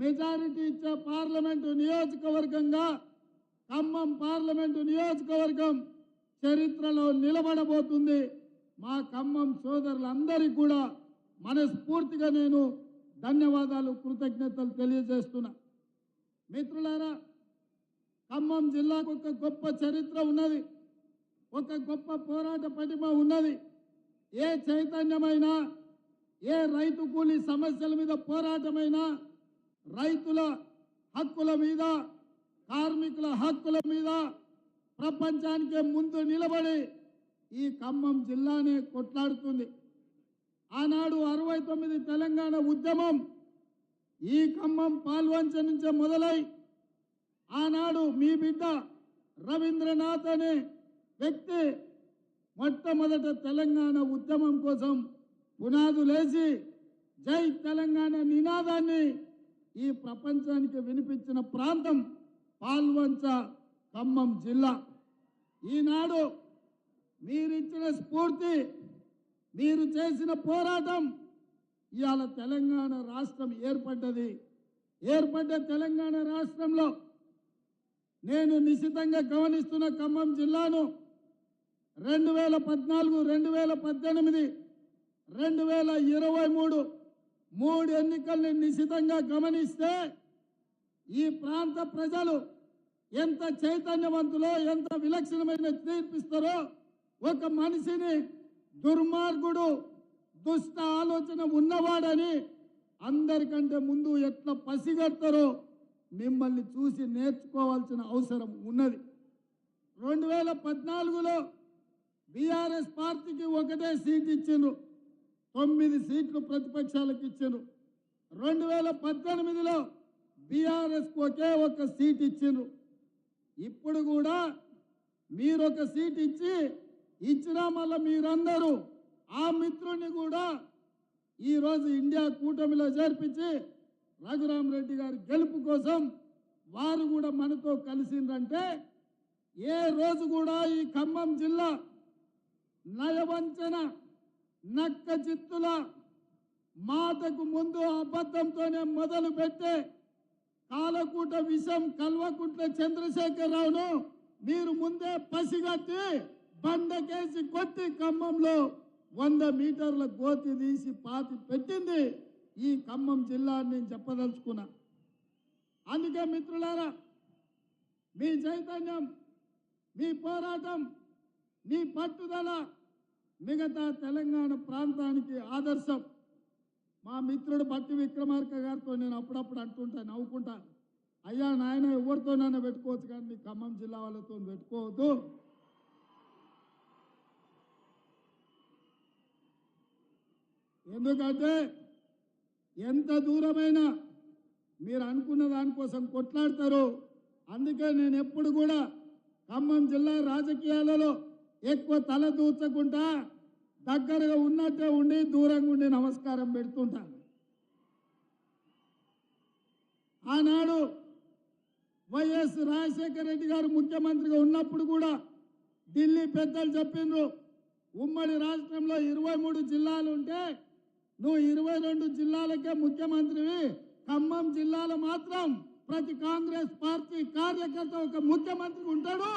Majority ఇచ్చే parliament నియోజకవర్గంగా Khammam parliament నియోజకవర్గం చరిత్రలో నిలబడబోతుంది. మా ఖమ్మం సోదరులందరికీ కూడా మనస్ఫూర్తిగా నేను ధన్యవాదాలు, కృతజ్ఞతలు తెలియజేస్తున్నా. మిత్రులారా, ఖమ్మం జిల్లాకు ఒక గొప్ప చరిత్ర ఉన్నది, ఒక గొప్ప పోరాట పటిమ ఉన్నది. ఏ చైతన్యమైనా, ఏ రైతు కూలీ సమస్యల మీద పోరాటమైనా, రైతుల హక్కుల మీద, కార్మికుల హక్కుల మీద ప్రపంచానికే ముందు నిలబడి ఈ ఖమ్మం జిల్లానే కొట్లాడుతుంది. ఆనాడు 69 తెలంగాణ ఉద్యమం ఈ ఖమ్మం పాల్వంచ నుంచే మొదలై ఆనాడు మీ బిడ్డ రవీంద్రనాథ్ అనే వ్యక్తి మొట్టమొదట తెలంగాణ ఉద్యమం కోసం పునాదులేసి జై తెలంగాణ నినాదాన్ని ఈ ప్రపంచానికి వినిపించిన ప్రాంతం పాల్వంచ ఖమ్మం జిల్లా. ఈనాడు మీరిచ్చిన స్ఫూర్తి, మీరు చేసిన పోరాటం ఇవాళ తెలంగాణ రాష్ట్రం ఏర్పడ్డది. ఏర్పడ్డ తెలంగాణ రాష్ట్రంలో నేను నిశితంగా గమనిస్తున్న ఖమ్మం జిల్లాను 2014, 2018, 2023 మూడు ఎన్నికల్ని నిశితంగా గమనిస్తే ఈ ప్రాంత ప్రజలు ఎంత చైతన్యవంతులో, ఎంత విలక్షణమైన తీర్పిస్తారో, ఒక మనిషిని దుర్మార్గుడు, దుష్ట ఆలోచన ఉన్నవాడని అందరికంటే ముందు ఎట్లా పసిగడతారో మిమ్మల్ని చూసి నేర్చుకోవాల్సిన అవసరం ఉన్నది. 2014లో బీఆర్ఎస్ పార్టీకి ఒకటే సీట్ ఇచ్చిండ్రు, 9 సీట్లు ప్రతిపక్షాలకు ఇచ్చిండ్రు. 2018లో బీఆర్ఎస్కి ఒకే ఒక సీట్ ఇచ్చిండ్రు. ఇప్పుడు కూడా మీరు ఒక సీట్ ఇచ్చినా మళ్ళీ మీరందరూ ఆ మిత్రుని కూడా ఈరోజు ఇండియా కూటమిలో చేర్పించి రఘురామ్ రెడ్డి గారి గెలుపు కోసం వారు కూడా మనతో కలిసిందంటే ఏ రోజు కూడా ఈ ఖమ్మం జిల్లా నయవంచన, నక్క చిత్తుల మాటకు ముందు అబద్ధంతోనే మొదలు పెట్టే కాలకూట విషం కల్వకుంట్ల చంద్రశేఖరరావును మీరు ముందే పసిగట్టి బండకేసి కొట్టి ఖమ్మంలో 100 మీటర్ల గోతి తీసి పాతి పెట్టింది ఈ ఖమ్మం జిల్లా అని నేను చెప్పదలుచుకున్నా. అందుకే మిత్రులారా, మీ చైతన్యం, మీ పోరాటం, మీ పట్టుదల మిగతా తెలంగాణ ప్రాంతానికి ఆదర్శం. మా మిత్రుడు బట్టి విక్రమార్క గారితో నేను అప్పుడప్పుడు అంటుంటా, నవ్వుకుంటా, అయ్యా నాయన ఎవరితోనైనా పెట్టుకోవచ్చు కానీ మీ ఖమ్మం జిల్లా వాళ్ళతో పెట్టుకోవద్దు. ఎందుకంటే ఎంత దూరమైనా మీరు అనుకున్న దానికోసం కొట్లాడతారు. అందుకే నేను ఎప్పుడు కూడా ఖమ్మం జిల్లా రాజకీయాలలో ఎక్కువ తల దూర్చకుండా దగ్గరగా ఉన్నట్టే ఉండి దూరంగా ఉండి నమస్కారం పెడుతుంటాను. ఆనాడు వైఎస్ రాజశేఖర రెడ్డి గారు ముఖ్యమంత్రిగా ఉన్నప్పుడు కూడా ఢిల్లీ పెద్దలు చెప్పిండ్రు, ఉమ్మడి రాష్ట్రంలో 23 జిల్లాలు ఉంటే నువ్వు 22 జిల్లాలకే ముఖ్యమంత్రివి, ఖమ్మం జిల్లాలో మాత్రం ప్రతి కాంగ్రెస్ పార్టీ కార్యకర్త ఒక ముఖ్యమంత్రి ఉంటాడు,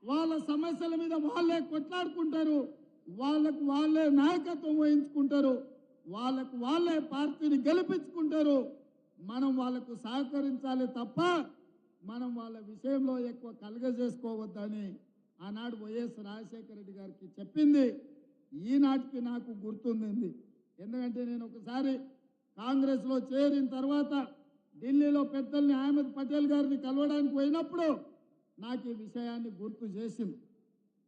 వాళ్ళ సమస్యల మీద వాళ్ళే కొట్లాడుకుంటారు, వాళ్ళకు వాళ్ళే నాయకత్వం వహించుకుంటారు, వాళ్ళకు వాళ్ళే పార్టీని గెలిపించుకుంటారు. మనం వాళ్ళకు సహకరించాలి తప్ప మనం వాళ్ళ విషయంలో ఎక్కువ కలగజేసుకోవద్దని ఆనాడు వైఎస్ రాజశేఖర రెడ్డి గారికి చెప్పింది ఈనాటికి నాకు గుర్తుంది. ఎందుకంటే నేను ఒకసారి కాంగ్రెస్లో చేరిన తర్వాత ఢిల్లీలో పెద్దల్ని అహ్మద్ పటేల్ గారిని కలవడానికి పోయినప్పుడు నాకు ఈ విషయాన్ని గుర్తు చేసింది.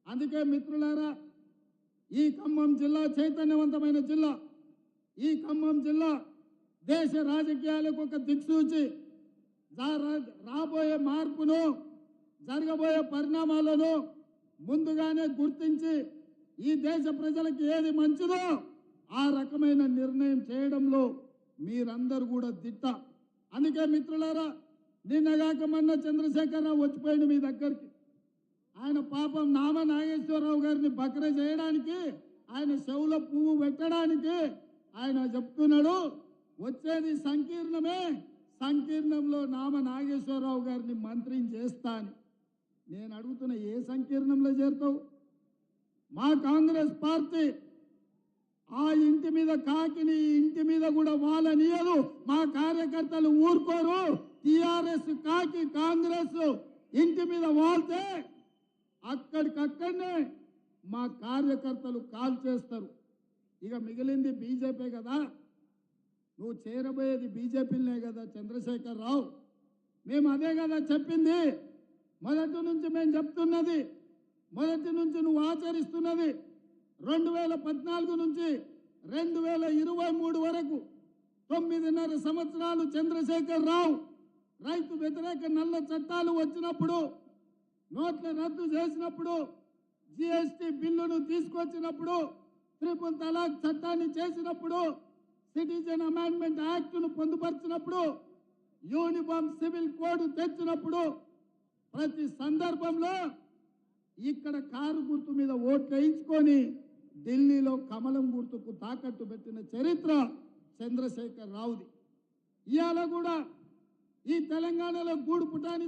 అందుకే మిత్రులారా, ఈ ఖమ్మం జిల్లా చైతన్యవంతమైన జిల్లా, ఈ ఖమ్మం జిల్లా దేశ రాజకీయాలకు ఒక దిక్సూచి, రాబోయే మార్పును, జరగబోయే పరిణామాలను ముందుగానే గుర్తించి ఈ దేశ ప్రజలకు ఏది మంచిదో ఆ రకమైన నిర్ణయం చేయడంలో మీరందరూ కూడా దిట్ట. అందుకే మిత్రులారా, నిన్నగాక మొన్న చంద్రశేఖరరావు వచ్చిపోయింది మీ దగ్గరికి. ఆయన పాపం నామ నాగేశ్వరరావు గారిని బక్ర చేయడానికి, ఆయన చెవులో పువ్వు పెట్టడానికి ఆయన చెప్తున్నాడు వచ్చేది సంకీర్ణమే, సంకీర్ణంలో నామ నాగేశ్వరరావు గారిని మంత్రిని చేస్తా అని. నేను అడుగుతున్న ఏ సంకీర్ణంలో చేరుతావు? మా కాంగ్రెస్ పార్టీ ఆ ఇంటి మీద కాకిని ఇంటి మీద కూడా వాళ్ళనియదు. మా కార్యకర్తలు ఊరుకోరు. టిఆర్ఎస్ కాకి కాంగ్రెస్ ఇంటి మీద వాళ్తే అక్కడికక్కడనే మా కార్యకర్తలు కాల్ చేస్తారు. ఇక మిగిలింది బీజేపీ కదా, నువ్వు చేరబోయేది బీజేపీనే కదా చంద్రశేఖర్ రావు. మేము అదే కదా చెప్పింది, మొదటి నుంచి మేము చెప్తున్నది, మొదటి నుంచి నువ్వు ఆచరిస్తున్నది. 2014 నుంచి 2023 వరకు 9.5 సంవత్సరాలు చంద్రశేఖర్ రావు రైతు వ్యతిరేక నల్ల చట్టాలు వచ్చినప్పుడు, నోట్ల రద్దు చేసినప్పుడు, జిఎస్టీ బిల్లును తీసుకొచ్చినప్పుడు, ట్రిపుల్ తలాక్ చట్టాన్ని చేసినప్పుడు, సిటిజన్ అమెండ్మెంట్ యాక్ట్ను పొందుపరిచినప్పుడు, యూనిఫామ్ సివిల్ కోడ్ తెచ్చినప్పుడు, ప్రతి సందర్భంలో ఇక్కడ కారు గుర్తు మీద ఓట్లు వేయించుకొని ఢిల్లీలో కమలం గుర్తుకు తాకట్టు పెట్టిన చరిత్ర చంద్రశేఖర్ రావుది. ఇవాళ కూడా ఈ తెలంగాణలో గూడు పుటాని